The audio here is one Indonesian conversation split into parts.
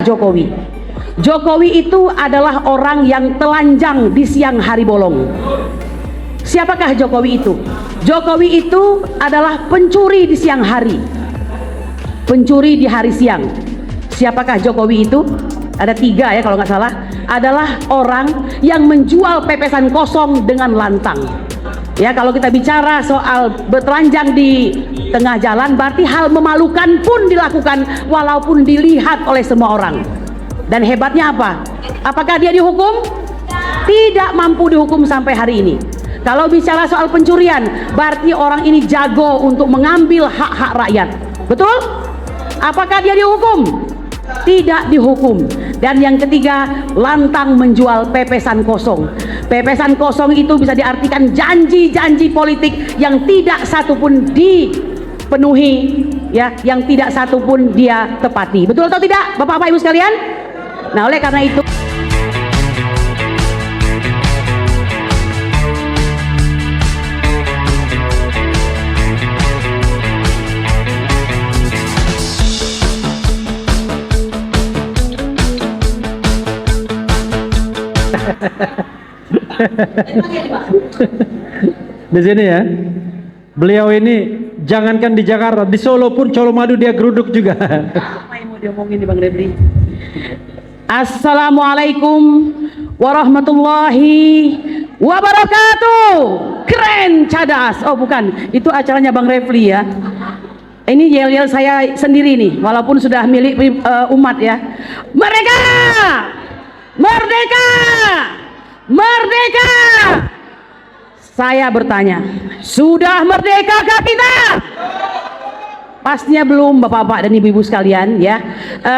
Jokowi? Jokowi itu adalah orang yang telanjang di siang hari bolong. Siapakah Jokowi itu? Jokowi itu adalah pencuri di siang hari, pencuri di hari siang. Siapakah Jokowi itu? Ada 3 ya kalau nggak salah. Adalah orang yang menjual pepesan kosong dengan lantang. Ya, kalau kita bicara soal bertelanjang di tengah jalan, berarti hal memalukan pun dilakukan walaupun dilihat oleh semua orang. Dan hebatnya apa? Apakah dia dihukum? Tidak mampu dihukum sampai hari ini. Kalau bicara soal pencurian, berarti orang ini jago untuk mengambil hak-hak rakyat. Betul? Apakah dia dihukum? Tidak dihukum. Dan yang ketiga, lantang menjual pepesan kosong. Pepesan kosong itu bisa diartikan janji-janji politik yang tidak satupun dipenuhi, ya, yang tidak satupun dia tepati. Betul atau tidak, Bapak-Bapak Ibu sekalian? Nah, oleh karena itu di sini ya, beliau ini jangankan di Jakarta, di Solo pun Colomadu dia geruduk juga. apa yang mau diomongin nih Bang Refli? Assalamualaikum warahmatullahi wabarakatuh. Keren, cadas. Oh bukan, itu acaranya Bang Refli ya. Ini yel-yel saya sendiri nih, walaupun sudah milik umat ya. Merdeka! Merdeka! Merdeka! Saya bertanya, sudah merdekakah kita? Pastinya belum, Bapak-bapak dan Ibu-ibu sekalian ya.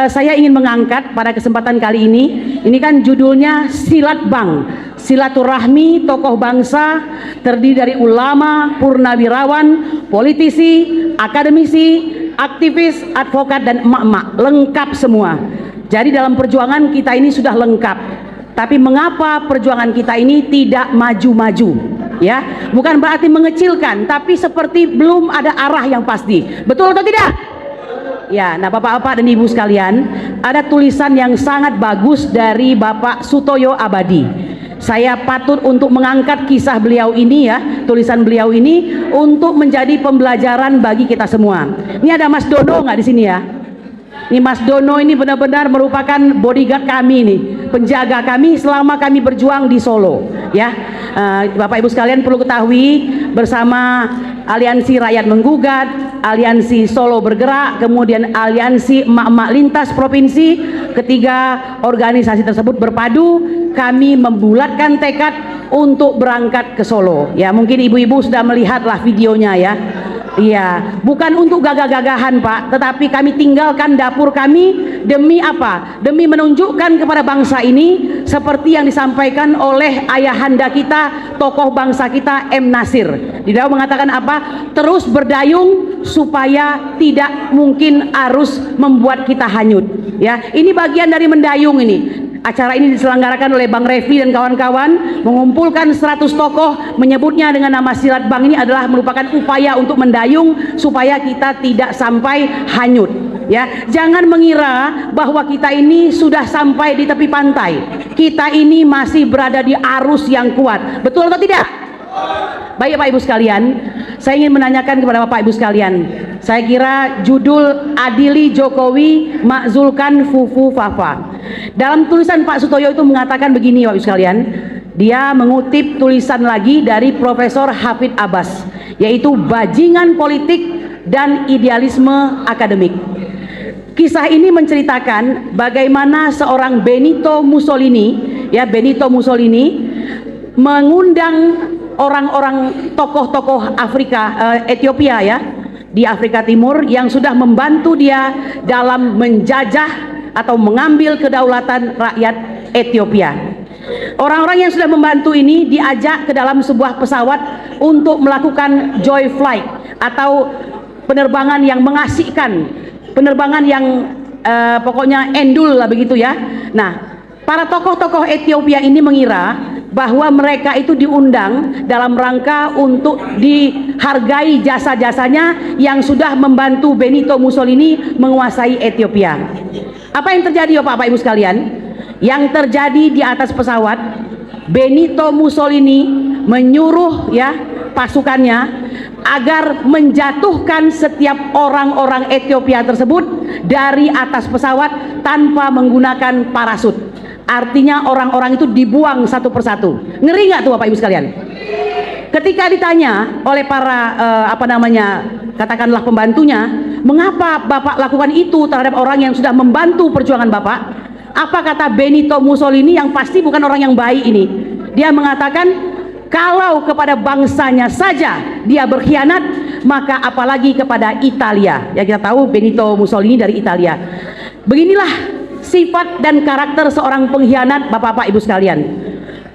Saya ingin mengangkat pada kesempatan kali ini kan judulnya Silat Bang, silaturahmi tokoh bangsa terdiri dari ulama, purnawirawan, politisi, akademisi, aktivis, advokat dan emak-emak, lengkap semua. Jadi dalam perjuangan kita ini sudah lengkap. Tapi mengapa perjuangan kita ini tidak maju-maju? Ya, bukan berarti mengecilkan, tapi seperti belum ada arah yang pasti. Betul atau tidak? Ya, nah Bapak-bapak dan Ibu sekalian, ada tulisan yang sangat bagus dari Bapak Sutoyo Abadi. Saya patut untuk mengangkat kisah beliau ini ya, tulisan beliau ini untuk menjadi pembelajaran bagi kita semua. Ini ada Mas Dono nggak di sini ya? Ini Mas Dono ini benar-benar merupakan bodyguard kami nih, penjaga kami selama kami berjuang di Solo ya. Bapak Ibu sekalian perlu ketahui, bersama Aliansi Rakyat Menggugat, Aliansi Solo Bergerak, kemudian Aliansi Emak-emak Lintas Provinsi, ketiga organisasi tersebut berpadu, kami membulatkan tekad untuk berangkat ke Solo ya. Mungkin ibu-ibu sudah melihatlah videonya ya. Iya, bukan untuk gagah-gagahan Pak, tetapi kami tinggalkan dapur kami demi apa? Demi menunjukkan kepada bangsa ini seperti yang disampaikan oleh ayahanda kita, tokoh bangsa kita M. Nasir. Dia mengatakan apa? Terus berdayung supaya tidak mungkin arus membuat kita hanyut. Ya, ini bagian dari mendayung ini. Acara ini diselenggarakan oleh Bang Refli dan kawan-kawan, mengumpulkan 100 tokoh, menyebutnya dengan nama Silat Bang. Ini adalah merupakan upaya untuk mendayung supaya kita tidak sampai hanyut ya. Jangan mengira bahwa kita ini sudah sampai di tepi pantai. Kita ini masih berada di arus yang kuat. Betul atau tidak? Baik Bapak Ibu sekalian, saya ingin menanyakan kepada Bapak Ibu sekalian. Saya kira judul Adili Jokowi, Makzulkan Fufu Fafa. Dalam tulisan Pak Sutoyo itu mengatakan begini Bapak Ibu sekalian. Dia mengutip tulisan lagi dari Profesor Hafid Abbas, yaitu Bajingan Politik dan Idealisme Akademik. Kisah ini menceritakan bagaimana seorang Benito Mussolini, ya Benito Mussolini mengundang orang-orang tokoh-tokoh Afrika, Ethiopia ya, di Afrika Timur yang sudah membantu dia dalam menjajah atau mengambil kedaulatan rakyat Ethiopia. Orang-orang yang sudah membantu ini diajak ke dalam sebuah pesawat untuk melakukan joy flight atau penerbangan yang mengasihkan, penerbangan yang pokoknya endul lah begitu ya. Nah, para tokoh-tokoh Ethiopia ini mengira bahwa mereka itu diundang dalam rangka untuk dihargai jasa-jasanya yang sudah membantu Benito Mussolini menguasai Ethiopia. Apa yang terjadi Bapak Ibu sekalian? Yang terjadi di atas pesawat, Benito Mussolini menyuruh ya pasukannya agar menjatuhkan setiap orang-orang Ethiopia tersebut dari atas pesawat tanpa menggunakan parasut. Artinya orang-orang itu dibuang satu persatu. Ngeri nggak tuh Bapak Ibu sekalian? Ketika ditanya oleh para katakanlah pembantunya, mengapa Bapak lakukan itu terhadap orang yang sudah membantu perjuangan Bapak? Apa kata Benito Mussolini yang pasti bukan orang yang baik ini? Dia mengatakan, kalau kepada bangsanya saja dia berkhianat, maka apalagi kepada Italia. Ya, kita tahu Benito Mussolini dari Italia. Beginilah sifat dan karakter seorang pengkhianat, Bapak-bapak Ibu sekalian.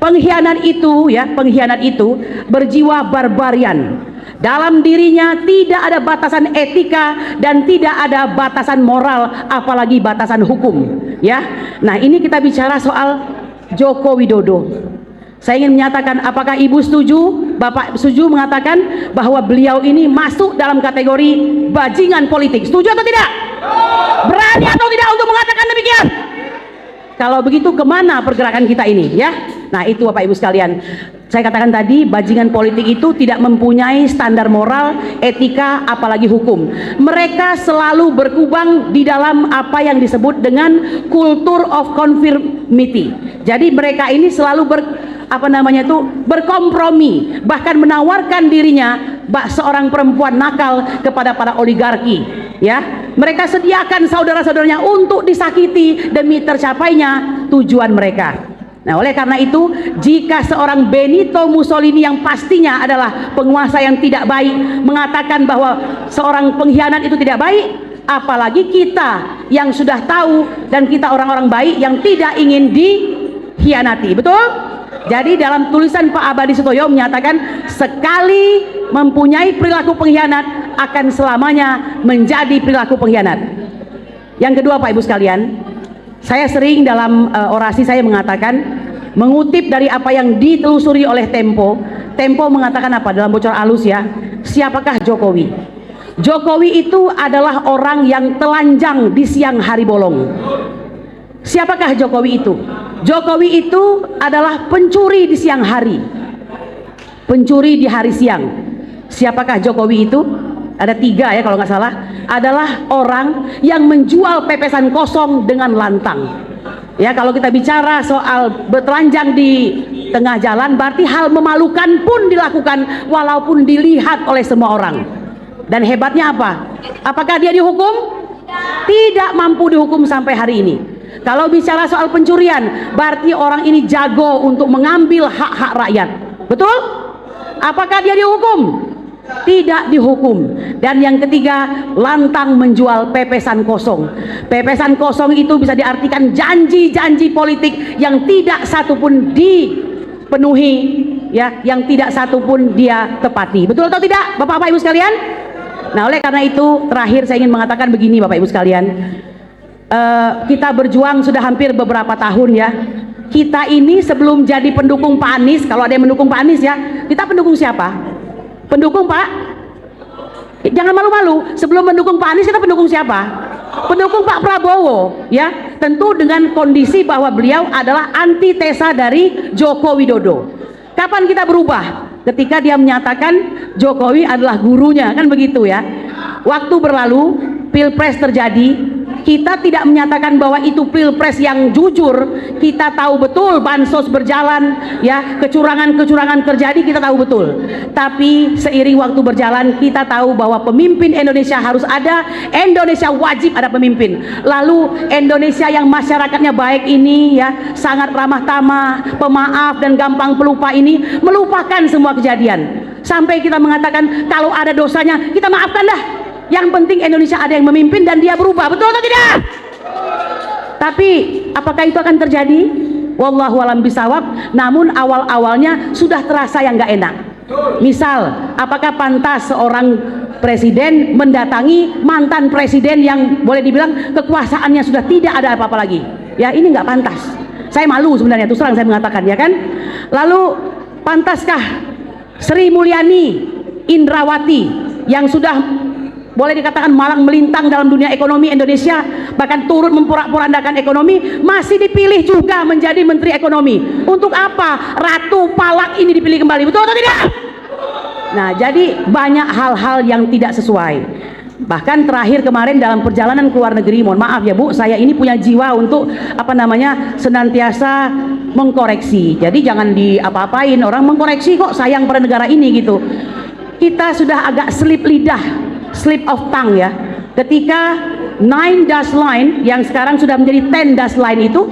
Pengkhianat itu berjiwa barbarian. Dalam dirinya tidak ada batasan etika dan tidak ada batasan moral, apalagi batasan hukum. Ya, nah ini kita bicara soal Joko Widodo. Saya ingin menyatakan, apakah Ibu setuju, Bapak setuju mengatakan bahwa beliau ini masuk dalam kategori bajingan politik? Setuju atau tidak? Berani atau tidak untuk mengatakan demikian? Kalau begitu kemana pergerakan kita ini ya? Nah itu Bapak Ibu sekalian, saya katakan tadi, bajingan politik itu tidak mempunyai standar moral, etika, apalagi hukum. Mereka selalu berkubang di dalam apa yang disebut dengan culture of conformity. Jadi mereka ini selalu berkompromi, bahkan menawarkan dirinya seorang perempuan nakal kepada para oligarki. Ya, mereka sediakan saudara-saudaranya untuk disakiti demi tercapainya tujuan mereka. Nah, oleh karena itu, jika seorang Benito Mussolini yang pastinya adalah penguasa yang tidak baik mengatakan bahwa seorang pengkhianat itu tidak baik, apalagi kita yang sudah tahu dan kita orang-orang baik yang tidak ingin dikhianati. Betul? Jadi dalam tulisan Pak Abadi Sutoyo menyatakan, sekali mempunyai perilaku pengkhianat akan selamanya menjadi perilaku pengkhianat. Yang kedua Pak Ibu sekalian, saya sering dalam orasi saya mengatakan, mengutip dari apa yang ditelusuri oleh Tempo. Tempo mengatakan apa dalam bocor alus ya, siapakah Jokowi? Jokowi itu adalah orang yang telanjang di siang hari bolong. Siapakah Jokowi itu? Jokowi itu adalah pencuri di siang hari, pencuri di hari siang. Siapakah Jokowi itu? Ada tiga ya kalau nggak salah. Adalah orang yang menjual pepesan kosong dengan lantang. Ya, kalau kita bicara soal bertelanjang di tengah jalan, berarti hal memalukan pun dilakukan walaupun dilihat oleh semua orang. Dan hebatnya apa? Apakah dia dihukum? Tidak mampu dihukum sampai hari ini. Kalau bicara soal pencurian, berarti orang ini jago untuk mengambil hak-hak rakyat. Betul? Apakah dia dihukum? Tidak dihukum. Dan yang ketiga, lantang menjual pepesan kosong. Pepesan kosong itu bisa diartikan janji-janji politik yang tidak satupun dipenuhi, ya, yang tidak satupun dia tepati. Betul atau tidak, Bapak-bapak Ibu sekalian? Nah, oleh karena itu, terakhir saya ingin mengatakan begini, Bapak Ibu sekalian. Kita berjuang sudah hampir beberapa tahun ya. Kita ini sebelum jadi pendukung Pak Anies, kalau ada yang mendukung Pak Anies ya, kita pendukung siapa? Pendukung Pak? Jangan malu-malu. Sebelum mendukung Pak Anies kita pendukung siapa? Pendukung Pak Prabowo ya. Tentu dengan kondisi bahwa beliau adalah antitesa dari Joko Widodo. Kapan kita berubah? Ketika dia menyatakan Jokowi adalah gurunya, kan begitu ya. Waktu berlalu, Pilpres terjadi. Kita tidak menyatakan bahwa itu Pilpres yang jujur. Kita tahu betul bansos berjalan, ya, kecurangan-kecurangan terjadi, kita tahu betul. Tapi seiring waktu berjalan, kita tahu bahwa pemimpin Indonesia harus ada. Indonesia wajib ada pemimpin. Lalu Indonesia yang masyarakatnya baik ini, ya, sangat ramah tamah, pemaaf dan gampang pelupa ini, melupakan semua kejadian. Sampai kita mengatakan kalau ada dosanya kita maafkan dah. Yang penting Indonesia ada yang memimpin dan dia berubah. Betul atau tidak? Tapi apakah itu akan terjadi? Wallahu alam bisawab. Namun awal-awalnya sudah terasa yang nggak enak. Misal, apakah pantas seorang presiden mendatangi mantan presiden yang boleh dibilang kekuasaannya sudah tidak ada apa-apa lagi? Ya, ini nggak pantas. Saya malu sebenarnya, terus terang saya mengatakan, ya kan? Lalu pantaskah Sri Mulyani Indrawati yang sudah boleh dikatakan malang melintang dalam dunia ekonomi Indonesia, bahkan turut memporak-porandakan ekonomi, masih dipilih juga menjadi Menteri Ekonomi. Untuk apa Ratu Palak ini dipilih kembali? Betul atau tidak? Nah, jadi banyak hal-hal yang tidak sesuai. Bahkan terakhir kemarin dalam perjalanan ke luar negeri, mohon maaf ya Bu, saya ini punya jiwa untuk senantiasa mengkoreksi. Jadi jangan diapa-apain, orang mengkoreksi kok sayang pada negara ini gitu. Kita sudah agak slip of tongue ya. Ketika 9 dash line yang sekarang sudah menjadi 10 dash line itu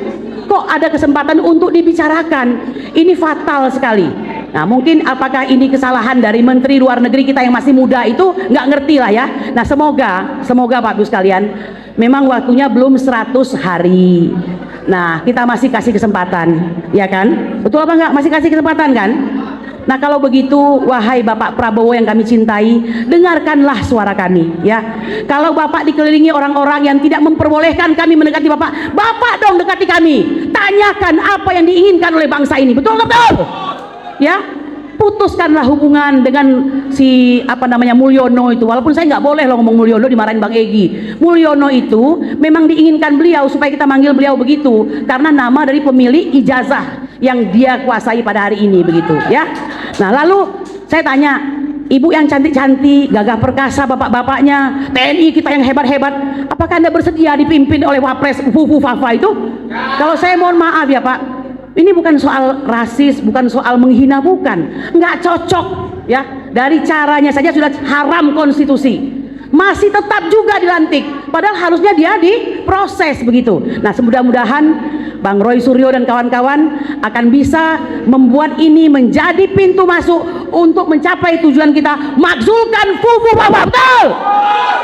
kok ada kesempatan untuk dibicarakan. Ini fatal sekali. Nah, mungkin apakah ini kesalahan dari Menteri Luar Negeri kita yang masih muda itu, nggak ngerti lah ya. Nah, semoga Pak Ibu sekalian, memang waktunya belum 100 hari. Nah, kita masih kasih kesempatan, ya kan? Betul apa enggak? Masih kasih kesempatan kan? Nah, kalau begitu, wahai Bapak Prabowo yang kami cintai, dengarkanlah suara kami, ya. Kalau Bapak dikelilingi orang-orang yang tidak memperbolehkan kami mendekati Bapak, Bapak dong dekati kami. Tanyakan apa yang diinginkan oleh bangsa ini. Betul nggak betul? Ya, putuskanlah hubungan dengan si Mulyono itu. Walaupun saya nggak boleh loh ngomong Mulyono, dimarahin Bang Egi. Mulyono itu memang diinginkan beliau supaya kita manggil beliau begitu karena nama dari pemilik ijazah yang dia kuasai pada hari ini begitu ya. Nah, lalu saya tanya, ibu yang cantik-cantik, gagah perkasa, bapak-bapaknya, TNI kita yang hebat-hebat, apakah Anda bersedia dipimpin oleh Wapres Fufu Fafa itu? Kalau saya mohon maaf ya Pak, ini bukan soal rasis, bukan soal menghina, bukan. Nggak cocok ya. Dari caranya saja sudah haram konstitusi. Masih tetap juga dilantik. Padahal harusnya dia diproses begitu. Nah, mudah-mudahan Bang Roy Suryo dan kawan-kawan akan bisa membuat ini menjadi pintu masuk untuk mencapai tujuan kita, makzulkan Fufu Fafa. Betul?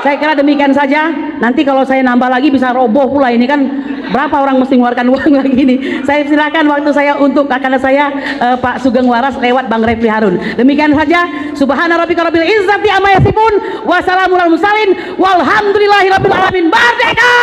Saya kira demikian saja. Nanti kalau saya nambah lagi bisa roboh pula ini kan. Berapa orang mesti mengeluarkan uang lagi ini? Saya silakan waktu saya untuk karena saya Pak Sugeng Waras lewat Bang Refli Harun. Demikian saja. Subhana rabbika rabbil izzati amma yasifun. Wassalamu alal mursalin. Walhamdulillahirabbil alamin. Merdeka!